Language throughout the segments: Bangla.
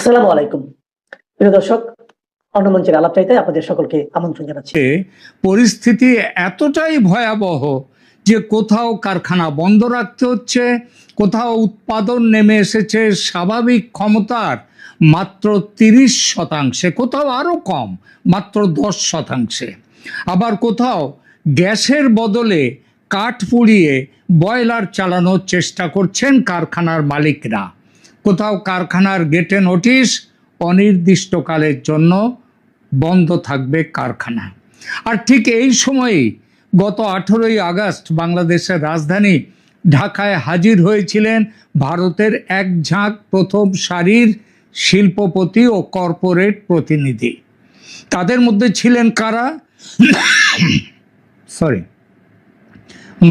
আসসালামু আলাইকুম প্রিয় দর্শক, অন্নমঞ্চের আলাপ চাইতে আপনাদের সকলকে আমন্ত্রণ জানাচ্ছি। পরিস্থিতি এতটাই ভয়াবহ যে কোথাও কারখানা বন্ধ রাখতে হচ্ছে, কোথাও উৎপাদন নেমে এসেছে স্বাভাবিক ক্ষমতার মাত্র 30%, কোথাও আরো কম মাত্র 10%। আবার কোথাও গ্যাসের বদলে কাঠ পুড়িয়ে বয়লার চালানোর চেষ্টা করছেন কারখানার মালিকরা। কোথাও কারখানার গেটে নোটিশ, অনির্দিষ্টকালের জন্য বন্ধ থাকবে কারখানা। আর ঠিক এই সময়েই গত 18ই আগস্ট বাংলাদেশের রাজধানী ঢাকায় হাজির হয়েছিলেন ভারতের এক ঝাঁক প্রথম সারির শিল্পপতি ও কর্পোরেট প্রতিনিধি। তাদের মধ্যে ছিলেন কারা?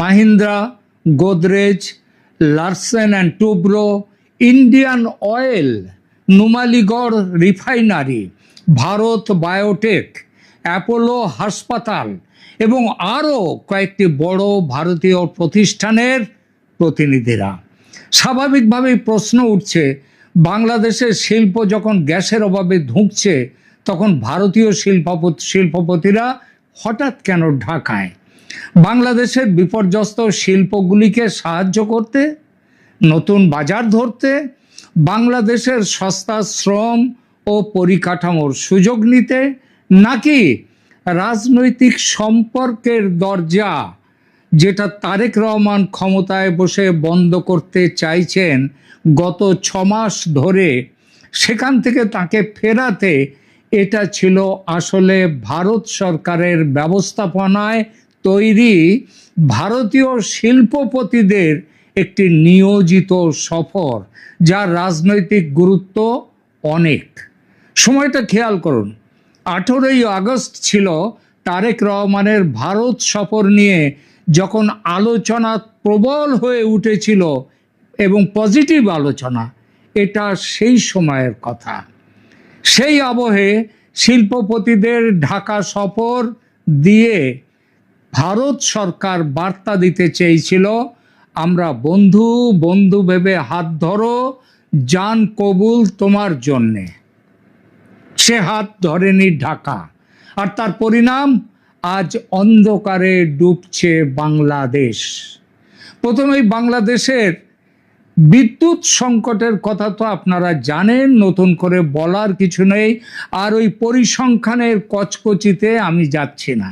Mahindra, Godrej, Larsen and Toubro, Indian oil, Numaligarh refinery, Bharat biotech, Apollo হাসপাতাল এবং আরও কয়েকটি বড় ভারতীয় প্রতিষ্ঠানের প্রতিনিধিরা। স্বাভাবিকভাবেই প্রশ্ন উঠছে, বাংলাদেশের শিল্প যখন গ্যাসের অভাবে ধুঁকছে তখন ভারতীয় শিল্পপতিরা হঠাৎ কেন ঢাকায়? বাংলাদেশের বিপর্যস্ত শিল্পগুলিকে সাহায্য করতে, নতুন বাজার ধরতে, বাংলাদেশের সস্তা শ্রম ও পরিকাঠামোর সুযোগ নিতে, নাকি রাজনৈতিক সম্পর্কের দরজা যেটা তারেক রহমান ক্ষমতায় বসে বন্ধ করতে চাইছেন গত 6 মাস ধরে, সেখান থেকে তাকে ফেরাতে এটা ছিল আসলে ভারত সরকারের ব্যবস্থাপনায় তৈরি ভারতীয় শিল্পপতিদের একটি নিয়োজিত সফর, যার রাজনৈতিক গুরুত্ব অনেক। সময়টা খেয়াল করুন, 18ই আগস্ট ছিল তারেক রহমানের ভারত সফর নিয়ে যখন আলোচনা প্রবল হয়ে উঠেছিল এবং পজিটিভ আলোচনা। এটা সেই সময়ের কথা। সেই আবহে শিল্পপতিদের ঢাকা সফর দিয়ে ভারত সরকার বার্তা দিতে চেয়েছিল, আমরা বন্ধু বন্ধু ভেবে হাত ধরো, জান কবুল তোমার জন্যে। সে হাত ধরেনি ঢাকা, আর তার পরিণাম আজ অন্ধকারে ডুবছে বাংলাদেশ। প্রথমেই বাংলাদেশের বিদ্যুৎ সংকটের কথা তো আপনারা জানেন, নতুন করে বলার কিছু নেই। আর ওই পরিসংখ্যানের কচকচিতে আমি যাচ্ছি না।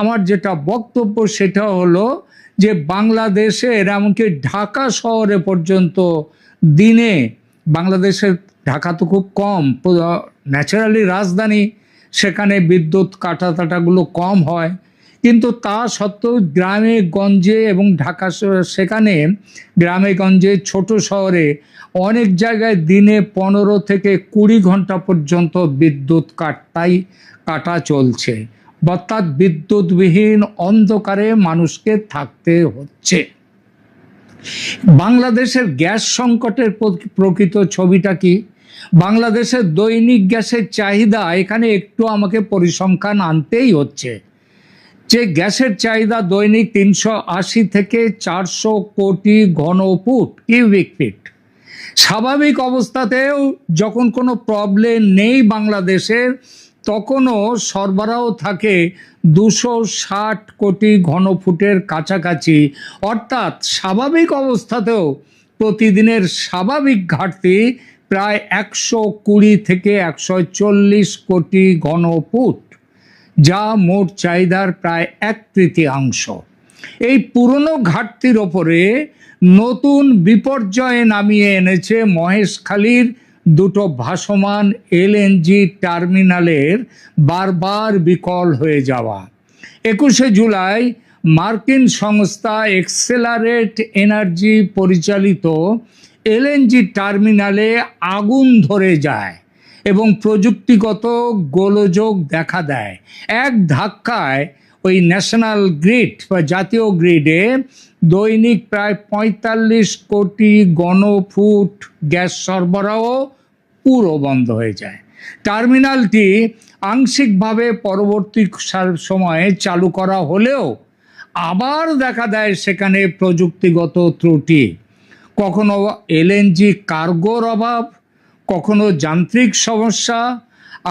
আমার যেটা বক্তব্য সেটা হলো যে বাংলাদেশের এমনকি ঢাকা শহরে পর্যন্ত দিনে, বাংলাদেশের ঢাকা তো খুব কম, ন্যাচারালি রাজধানী, সেখানে বিদ্যুৎ কাটাতাটাগুলো কম হয়, কিন্তু তা সত্ত্বেও গ্রামে গঞ্জে এবং ঢাকা সেখানে গ্রামে গঞ্জে ছোট শহরে অনেক জায়গায় দিনে 15 থেকে 20 ঘন্টা পর্যন্ত বিদ্যুৎ কাটা চলছে। অর্থাৎ বিদ্যুৎবিহীন অন্ধকারে মানুষকে থাকতে হচ্ছে। বাংলাদেশের গ্যাস সংকটের প্রকৃত ছবিটা কি? বাংলাদেশের দৈনিক গ্যাসের চাহিদা, এখানে একটু আমাকে পরিসংখ্যান আনতেই হচ্ছে, যে গ্যাসের চাহিদা দৈনিক 380 থেকে 400 কোটি ঘনফুট কিউবিক ফিট। স্বাভাবিক অবস্থাতেও যখন কোনো প্রবলেম নেই বাংলাদেশের, তখনও সরবরাহ থাকে 260 কোটি ঘনফুটের কাছাকাছি। অর্থাৎ স্বাভাবিক অবস্থাতেও প্রতিদিনের স্বাভাবিক ঘাটতি প্রায় 120 থেকে 140 কোটি ঘনফুট, যা মোট চাহিদার প্রায় 1/3। এই পুরনো ঘাটতির ওপরে নতুন বিপর্যয়ে নামিয়ে এনেছে মহেশখালীর দুটো ভাসমান এলএনজি টার্মিনালের বারবার বিকল হয়ে যাওয়া। 21শে জুলাই মার্কিন সংস্থা এক্সেলারেট এনার্জি পরিচালিত এলএনজি টার্মিনালে আগুন ধরে যায় এবং প্রযুক্তিগত গোলযোগ দেখা দেয়। এক ধাক্কায় ওই ন্যাশনাল গ্রিড বা জাতীয় গ্রিডে দৈনিক প্রায় 45 কোটি ঘনফুট গ্যাস সরবরাহ পুরো বন্ধ হয়ে যায়। টার্মিনালটি আংশিকভাবে পরবর্তী সময়ে চালু করা হলেও আবার দেখা দেয় সেখানে প্রযুক্তিগত ত্রুটি। কখনো এলএনজি কার্গোর অভাব, কখনো যান্ত্রিক সমস্যা,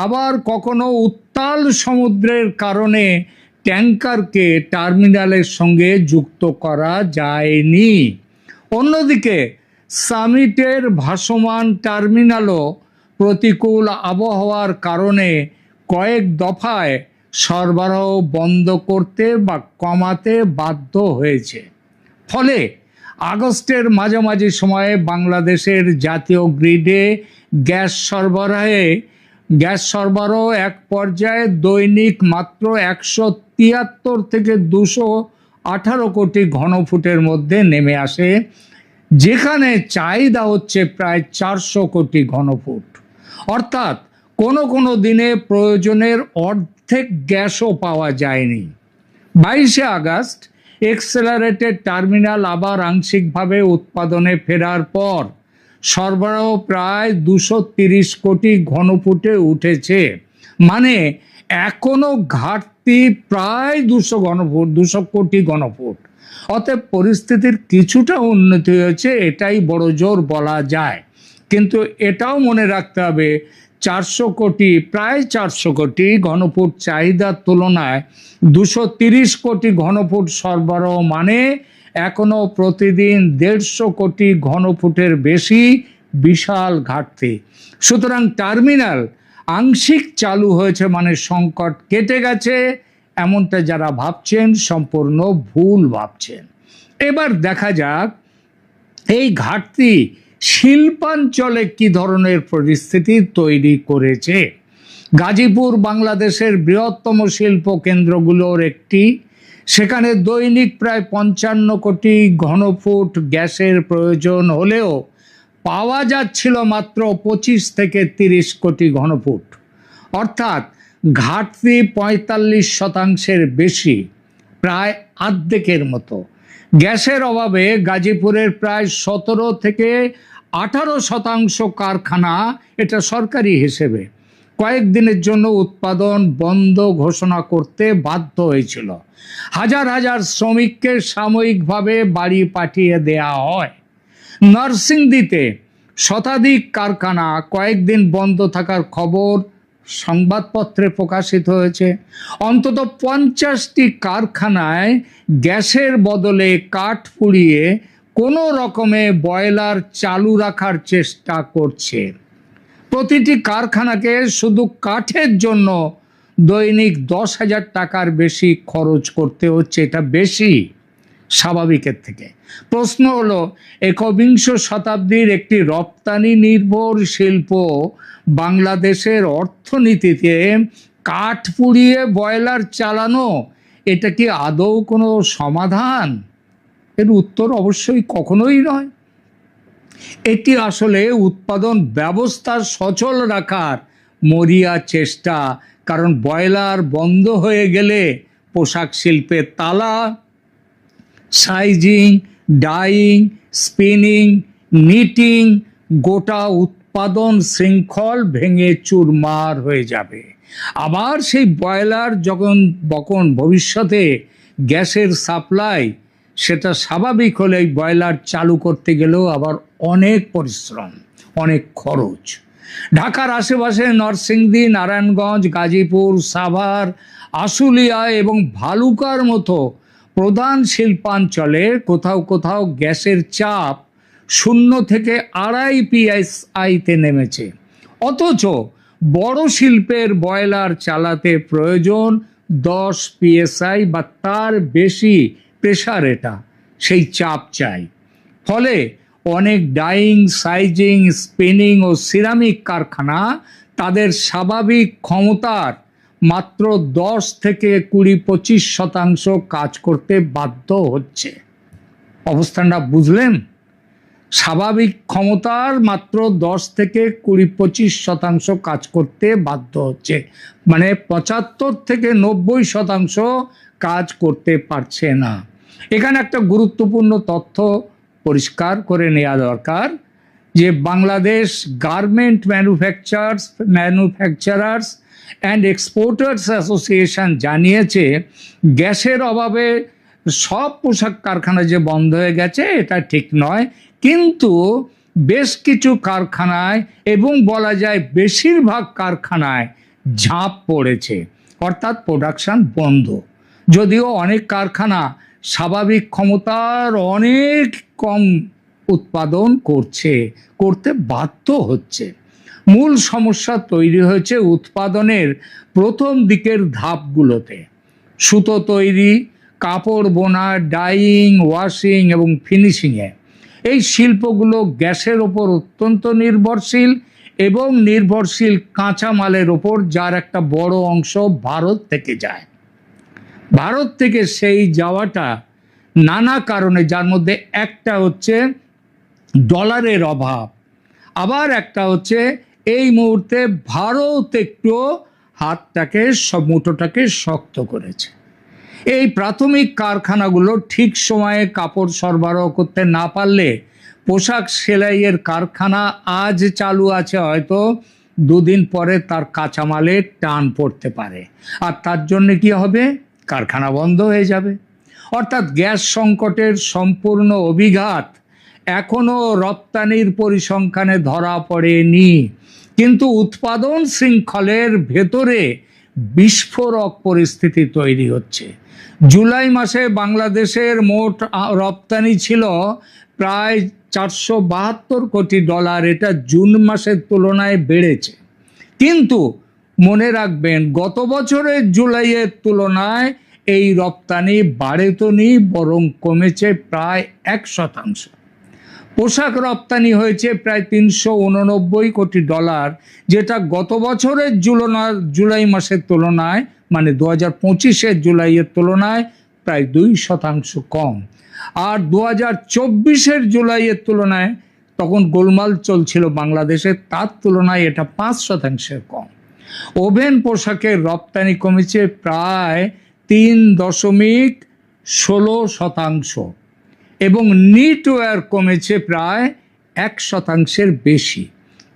আবার কখনো উত্তাল সমুদ্রের কারণে ট্যাঙ্কারকে টার্মিনালের সঙ্গে যুক্ত করা যায়নি। অন্যদিকে সামিটের ভাসমান টার্মিনালও প্রতিকূল আবহাওয়ার কারণে কয়েক দফায় সরবরাহ বন্ধ করতে বা কমাতে বাধ্য হয়েছে। ফলে আগস্টের মাঝামাঝি সময়ে বাংলাদেশের জাতীয় গ্রিডে গ্যাস সরবরাহ এক পর্যায়ে দৈনিক মাত্র 173 থেকে 218 কোটি ঘনফুটের মধ্যে নেমে আসে, যেখানে চাহিদা হচ্ছে প্রায় 400 কোটি ঘনফুট। অর্থাৎ কোনো কোনো দিনে প্রয়োজনের অর্ধেক গ্যাসও পাওয়া যায়নি। 22শে আগস্ট এক্সেলারেটেড টার্মিনাল আবার আংশিকভাবে উৎপাদনে ফেরার পর সরবরাহ প্রায় 230 কোটি ঘনফুটে উঠেছে। মানে এখনো ঘাটতি প্রায় 200 কোটি ঘনফুট। অতএব পরিস্থিতির কিছুটা উন্নতি হয়েছে, এটাই বড় জোর বলা যায়। কিন্তু এটাও মনে রাখতে হবে, প্রায় 400 কোটি ঘনফুট চাহিদার তুলনায় 230 কোটি ঘনফুট সরবরাহ মানে এখনো প্রতিদিন 150 কোটি ঘনফুটের বেশি বিশাল ঘাটতি। সুতরাং টার্মিনাল আংশিক চালু হয়েছে মানে সংকট কেটে গেছে, এমনটা যারা ভাবছেন সম্পূর্ণ ভুল ভাবছেন। এবার দেখা যাক এই ঘাটতি শিল্পাঞ্চলে কি ধরনের পরিস্থিতি তৈরি করেছে। গাজীপুর বাংলাদেশের বৃহত্তম শিল্প কেন্দ্রগুলোর একটি। সেখানে দৈনিক প্রায় 55 কোটি ঘনফুট গ্যাসের প্রয়োজন হলেও পাওয়া যাচ্ছিল মাত্র 25 থেকে 30 কোটি ঘনফুট। অর্থাৎ ঘাটতি 45% বেশি, প্রায় অর্ধেকের মতো। গ্যাসের অভাবে গাজীপুরের প্রায় 17 থেকে 18% কারখানা, এটা সরকারি হিসেবে, কয়েকদিনের জন্য উৎপাদন বন্ধ ঘোষণা করতে বাধ্য হয়েছিল। হাজার হাজার শ্রমিককে সাময়িকভাবে বাড়ি পাঠিয়ে দেয়া হয়। নরসিংদীতে শতাধিক কারখানা কয়েকদিন বন্ধ থাকার খবর সংবাদপত্রে প্রকাশিত হয়েছে। অন্তত 50টি কারখানায় গ্যাসের বদলে কাঠ পুড়িয়ে কোনো রকমে বয়লার চালু রাখার চেষ্টা করছে। প্রতিটি কারখানাকে শুধু কাঠের জন্য দৈনিক 10,000 টাকার বেশি খরচ করতে হচ্ছে। এটা বেশি স্বাভাবিকের থেকে। প্রশ্ন হলো, একবিংশ শতাব্দীর একটি রপ্তানি নির্ভর শিল্প বাংলাদেশের অর্থনীতিতে কাঠ পুড়িয়ে বয়লার চালানো, এটা কি আদৌ কোনো সমাধান? এর উত্তর অবশ্যই কখনোই নয়। এটি আসলে উৎপাদন ব্যবস্থা সচল রাখার মরিয়া চেষ্টা। কারণ বয়লার বন্ধ হয়ে গেলে পোশাক শিল্পের তালা, সাইজিং, ডাইং, স্পিনিং, নিটিং, গোটা উৎপাদন শৃঙ্খল ভেঙে চুরমার হয়ে যাবে। আবার সেই বয়লার যখন ভবিষ্যতে গ্যাসের সাপ্লাই, সেটা স্বাভাবিক হলে বয়লার চালু করতে গেলেও আবার অনেক পরিশ্রম, অনেক খরচ। ঢাকার আশেপাশে নরসিংদী, নারায়ণগঞ্জ, গাজীপুর, সাভার, আশুলিয়া এবং ভালুকার মতো প্রধান শিল্পাঞ্চলে কোথাও কোথাও গ্যাসের চাপ 0 থেকে 2.5 PSI-তে নেমেছে। অথচ বড় শিল্পের বয়লার চালাতে প্রয়োজন 10 PSI বা তার বেশি প্রেসার, এটা সেই চাপ চাই। ফলে অনেক ডাইং, সাইজিং, স্পিনিং ও সিরামিক কারখানা তাদের স্বাভাবিক ক্ষমতার মাত্র 10 থেকে 20-25% কাজ করতে বাধ্য হচ্ছে। অবস্থানটা বুঝলেন? স্বাভাবিক ক্ষমতার মাত্র 10 থেকে 20-25% কাজ করতে বাধ্য হচ্ছে, মানে 75 থেকে 90% কাজ করতে পারছে না। এখানে একটা গুরুত্বপূর্ণ তথ্য পরিষ্কার করে নেওয়া দরকার যে Bangladesh garment manufacturers and exporters association জানিয়েছে গ্যাসের অভাবে সব পোশাক কারখানা যে বন্ধ হয়ে গেছে এটা ঠিক নয়। কিন্তু বেশ কিছু কারখানায় এবং বলা যায় বেশিরভাগ কারখানায় ঝাঁপ পড়েছে, অর্থাৎ প্রোডাকশন বন্ধ। যদিও অনেক কারখানা স্বাভাবিক ক্ষমতার অনেক কম উৎপাদন করতে বাধ্য হচ্ছে। মূল সমস্যা তৈরি হয়েছে উৎপাদনের প্রথম দিকের ধাপগুলোতে। সুতো তৈরি, কাপড় বোনা, ডাইং, ওয়াশিং এবং ফিনিশিংয়ে এই শিল্পগুলো গ্যাসের ওপর অত্যন্ত নির্ভরশীল এবং নির্ভরশীল কাঁচামালের ওপর, যার একটা বড় অংশ ভারত থেকে যায়। ভারত থেকে সেই যাওয়াটা নানা কারণে, যার মধ্যে একটা হচ্ছে ডলারের অভাব, আবার একটা হচ্ছে এই মুহূর্তে ভারত একটু হাতটাকে মুঠোটাকে শক্ত করেছে। এই প্রাথমিক কারখানাগুলো ঠিক সময়ে কাপড় সরবরাহ করতে না পারলে পোশাক সেলাইয়ের কারখানা আজ চালু আছে, হয়তো দুদিন পরে তার কাঁচামালের টান পড়তে পারে, আর তার জন্য কি হবে? কারখানা বন্ধ হয়ে যাবে। অর্থাৎ গ্যাস সংকটের সম্পূর্ণ অভিঘাত এখনো রপ্তানির পরিসংখ্যানে ধরা পড়েনি, কিন্তু উৎপাদন শৃঙ্খলের ভেতরে বিস্ফোরক পরিস্থিতি তৈরি হচ্ছে। জুলাই মাসে বাংলাদেশের মোট রপ্তানি ছিল প্রায় 472 কোটি ডলার, এটা জুন মাসের তুলনায় বেড়েছে। কিন্তু মনে রাখবেন, গত বছরের জুলাইয়ের তুলনায় এই রপ্তানি বাড়েনি, বরং কমেছে প্রায় 1%। পোশাক রপ্তানি হয়েছে প্রায় 389 কোটি ডলার, যেটা গত বছরের জুলাই মাসের তুলনায়, মানে 2025-এর জুলাইয়ের তুলনায় প্রায় 2% কম। আর 2024-এর জুলাইয়ের তুলনায়, তখন গোলমাল চলছিল বাংলাদেশে, তার তুলনায় এটা 5% কম। ওভেন পোশাকের রপ্তানি কমেছে প্রায় 3.16%, এবং নিটওয়্যার কমেছে প্রায় 1%-এর বেশি।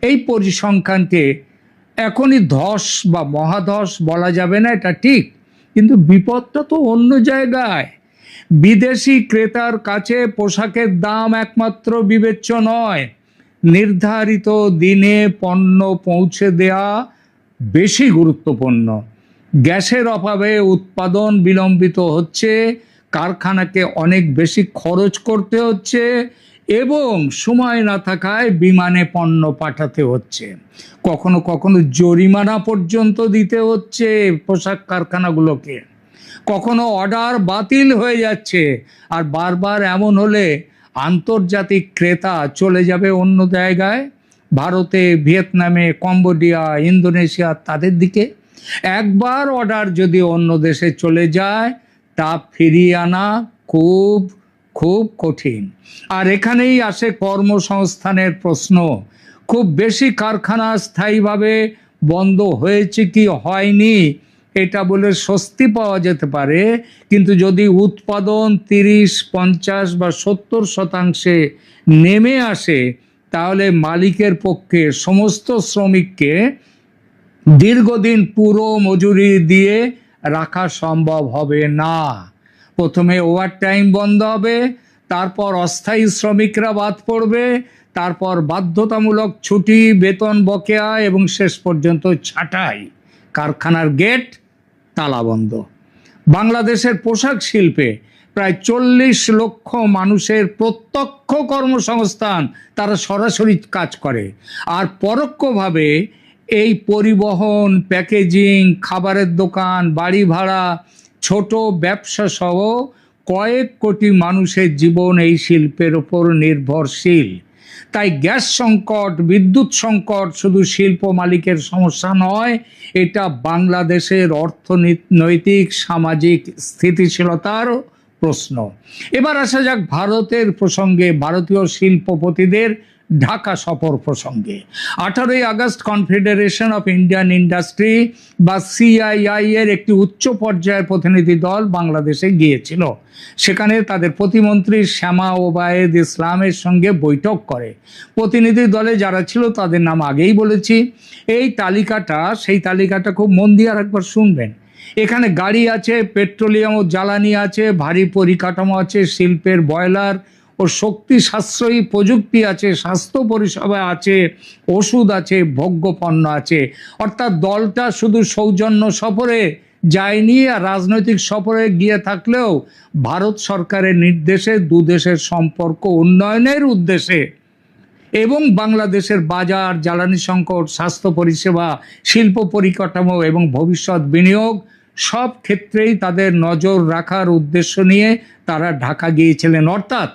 এই পরিসংখ্যানকে এখনই ধস বা মহাধস বলা যাবে না, এটা ঠিক, কিন্তু বিপদটা তো অন্য জায়গায়। বিদেশি ক্রেতার কাছে পোশাকের দাম একমাত্র বিবেচ্য নয়, নির্ধারিত দিনে পণ্য পৌঁছে দেয়া বেশি গুরুত্বপূর্ণ। গ্যাসের অভাবে উৎপাদন বিলম্বিত হচ্ছে, কারখানাকে অনেক বেশি খরচ করতে হচ্ছে, এবং সময় না থাকায় বিমানে পণ্য পাঠাতে হচ্ছে। কখনো কখনো জরিমানা পর্যন্ত দিতে হচ্ছে পোশাক কারখানাগুলোকে। কখনো অর্ডার বাতিল হয়ে যাচ্ছে, আর বারবার এমন হলে আন্তর্জাতিক ক্রেতা চলে যাবে অন্য জায়গায়, ভারতে, ভিয়েতনামে, কম্বোডিয়া, ইন্দোনেশিয়া, তাদের দিকে। একবার অর্ডার যদি অন্য দেশে চলে যায়, তা ফিরিয়ে আনা খুব খুব কঠিন। আর এখানেই আসে কর্মসংস্থানের প্রশ্ন। খুব বেশি কারখানা স্থায়ীভাবে বন্ধ হয়েছে কি হয়নি এটা বলে স্বস্তি পাওয়া যেতে পারে, কিন্তু যদি উৎপাদন 30, 50 বা 70% নেমে আসে, তাহলে মালিকের পক্ষে সমস্ত শ্রমিককে দীর্ঘদিন পুরো মজুরি দিয়ে রাখা সম্ভব হবে না। প্রথমে ওভারটাইম বন্ধ হবে, তারপর অস্থায়ী শ্রমিকরা বাদ পড়বে, তারপর বাধ্যতামূলক ছুটি, বেতন বকেয়া, এবং শেষ পর্যন্ত ছাঁটাই। কারখানার গেট তালাবন্ধ। বাংলাদেশের পোশাক শিল্পে প্রায় 40 লক্ষ মানুষের প্রত্যক্ষ কর্মসংস্থান, তারা সরাসরি কাজ করে। আর পরোক্ষভাবে এই পরিবহন, প্যাকেজিং, খাবারের দোকান, বাড়ি ভাড়া, ছোট ব্যবসা সহ কয়েক কোটি মানুষের জীবন এই শিল্পের ওপর নির্ভরশীল। তাই গ্যাস সংকট, বিদ্যুৎ সংকট শুধু শিল্প মালিকের সমস্যা নয়, এটা বাংলাদেশের অর্থনৈতিক সামাজিক স্থিতিশীলতার প্রশ্ন। এবার আসা যাক ভারতের প্রসঙ্গে, ভারতীয় শিল্পপতিদের ঢাকা সফর প্রসঙ্গে। 18 August confederation of Indian industry বা CII এর একটি উচ্চ পর্যায়ের প্রতিনিধি দল বাংলাদেশে গিয়েছিল। সেখানে তাদের প্রতিমন্ত্রী শ্যামা ওবায়েদ ইসলামের সঙ্গে বৈঠক করে। প্রতিনিধি দলে যারা ছিল তাদের নাম আগেই বলেছি। এই তালিকাটা, সেই তালিকাটা খুব মন দিয়ে আরেকবার শুনবেন। এখানে গাড়ি আছে, পেট্রোলিয়াম ও জ্বালানি আছে, ভারী পরিকাঠামো আছে, শিল্পের বয়লার ও শক্তি সাশ্রয়ী প্রযুক্তি আছে, স্বাস্থ্য পরিষেবা আছে, ওষুধ আছে, ভোগ্যপণ্য আছে। অর্থাৎ দলটা শুধু সৌজন্য সফরে যায়নি, আর রাজনৈতিক সফরে গিয়ে থাকলেও ভারত সরকারের নির্দেশে দুদেশের সম্পর্ক উন্নয়নের উদ্দেশ্যে এবং বাংলাদেশের বাজার, জ্বালানি সংকট, স্বাস্থ্য পরিষেবা, শিল্প পরিকাঠামো এবং ভবিষ্যৎ বিনিয়োগ সব ক্ষেত্রেই তাদের নজর রাখার উদ্দেশ্য নিয়ে তারা ঢাকা গিয়েছিলেন। অর্থাৎ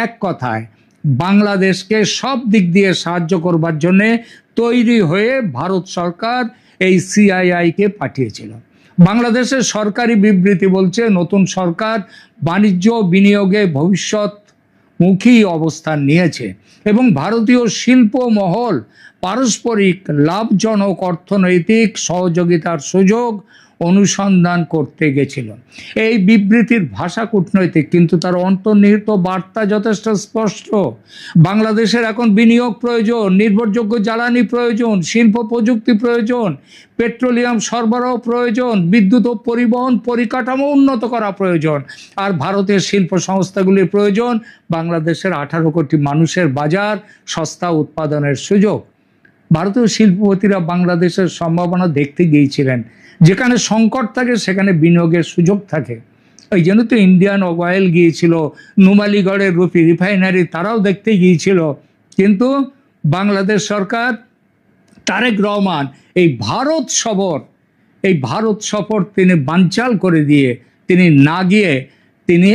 এক কথায় বাংলাদেশকে সব দিক দিয়ে সাহায্য করবার জন্যে তৈরি হয়ে ভারত সরকার এই সিআইআইকে পাঠিয়েছিল। বাংলাদেশের সরকারি বিবৃতি বলছে নতুন সরকার বাণিজ্য বিনিয়োগে ভবিষ্যৎমুখী অবস্থান নিয়েছে এবং ভারতীয় শিল্প মহল পারস্পরিক লাভজনক অর্থনৈতিক সহযোগিতার সুযোগ অনুসন্ধান করতে গেছিল। এই বিবৃতির ভাষা কূটনৈতিক, কিন্তু তার অন্তর্নিহিত বার্তা যথেষ্ট স্পষ্ট। বাংলাদেশের এখন বিনিয়োগ প্রয়োজন, নির্ভরযোগ্য জ্বালানি প্রয়োজন, শিল্প প্রযুক্তি প্রয়োজন, পেট্রোলিয়াম সরবরাহ প্রয়োজন, বিদ্যুৎ ও পরিবহন পরিকাঠামো উন্নত করা প্রয়োজন। আর ভারতের শিল্প সংস্থাগুলির প্রয়োজন বাংলাদেশের 18 কোটি মানুষের বাজার, সস্তা উৎপাদনের সুযোগ। ভারতীয় শিল্পপতিরা বাংলাদেশের সম্ভাবনা দেখতে গিয়েছিলেন। যেখানে সংকট থাকে সেখানে বিনিয়োগের সুযোগ থাকে। ওই জন্য তো ইন্ডিয়ান অয়েল গিয়েছিল, নুমালীগড়ের রুপি রিফাইনারি তারাও দেখতে গিয়েছিল। কিন্তু বাংলাদেশ সরকার, তারেক রহমান এই ভারত সফর তিনি বানচাল করে দিয়ে তিনি না গিয়ে তিনি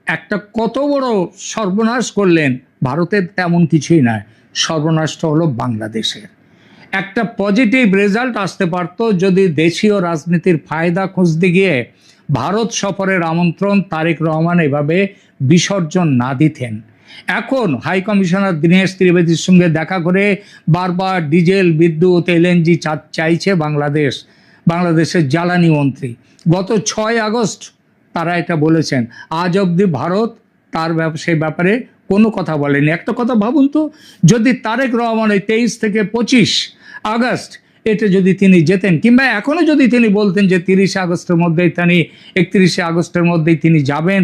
একটা কত বড় সর্বনাশ করলেন। ভারতের তেমন কিছুই নয়, সর্বনাশটা হলো বাংলাদেশের। একটা পজিটিভ রেজাল্ট আসতে পারত যদি দেশীয় রাজনীতির ফায়দা খুঁজতে গিয়ে ভারত সফরের আমন্ত্রণ তারেক রহমান এভাবে বিসর্জন না দিতেন। এখন হাই কমিশনার দীনেশ ত্রিবেদীর সঙ্গে দেখা করে বারবার ডিজেল, বিদ্যুৎ, এলএনজি চাইছে বাংলাদেশের জ্বালানি মন্ত্রী। গত 6 আগস্ট তারা এটা বলেছেন। আজ অবধি ভারত সেই ব্যাপারে কোনো কথা বলেনি। একটা কথা ভাবুন তো, যদি তারেক রহমান এই 23 থেকে 25 আগস্ট এটা যদি তিনি যেতেন, কিংবা এখনো যদি তিনি বলতেন যে 31 আগস্টের মধ্যেই তিনি যাবেন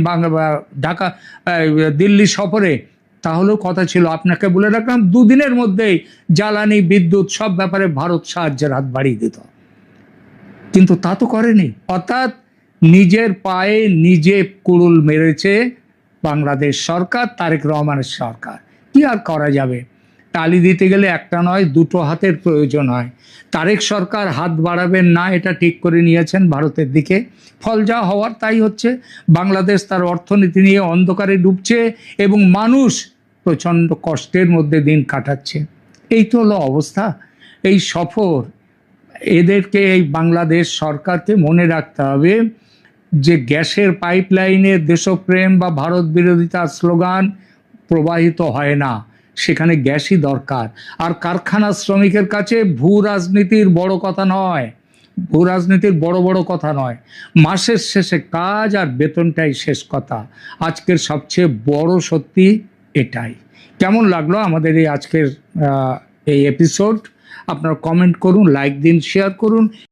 ঢাকা দিল্লি সফরে, তাহলেও কথা ছিল। আপনাকে বলে রাখলাম 2 দিনের মধ্যেই জ্বালানি, বিদ্যুৎ সব ব্যাপারে ভারত সাহায্যের হাত বাড়িয়ে দিত। কিন্তু তা তো করেনি। অর্থাৎ নিজের পায়ে নিজে কুড়ুল মেরেছে বাংলাদেশ সরকার, তারেক রহমানের সরকার। কি আর করা যাবে? তালি দিতে গেলে একটা নয়, 2টো হাতের প্রয়োজন হয়। তারেক সরকার হাত বাড়াবেন না এটা ঠিক করে নিয়েছেন ভারতের দিকে। ফল যা হওয়ার তাই হচ্ছে। বাংলাদেশ তার অর্থনীতি নিয়ে অন্ধকারে ডুবছে এবং মানুষ প্রচণ্ড কষ্টের মধ্যে দিন কাটাচ্ছে। এই তো হলো অবস্থা। এই সফর এদেরকে, এই বাংলাদেশ সরকারকে মনে রাখতে হবে যে গ্যাসের পাইপলাইনে দেশপ্রেম বা ভারত বিরোধিতার স্লোগান প্রবাহিত হয় না, সেখানে গ্যাসই দরকার। আর কারখানা শ্রমিকের কাছে ভূ রাজনীতির বড় কথা নয়, মাসের শেষে কাজ আর বেতনটাই শেষ কথা। আজকের সবচেয়ে বড় সত্যি এটাই। কেমন লাগলো আমাদের এই আজকের এই এপিসোড? আপনারা কমেন্ট করুন, লাইক দিন, শেয়ার করুন।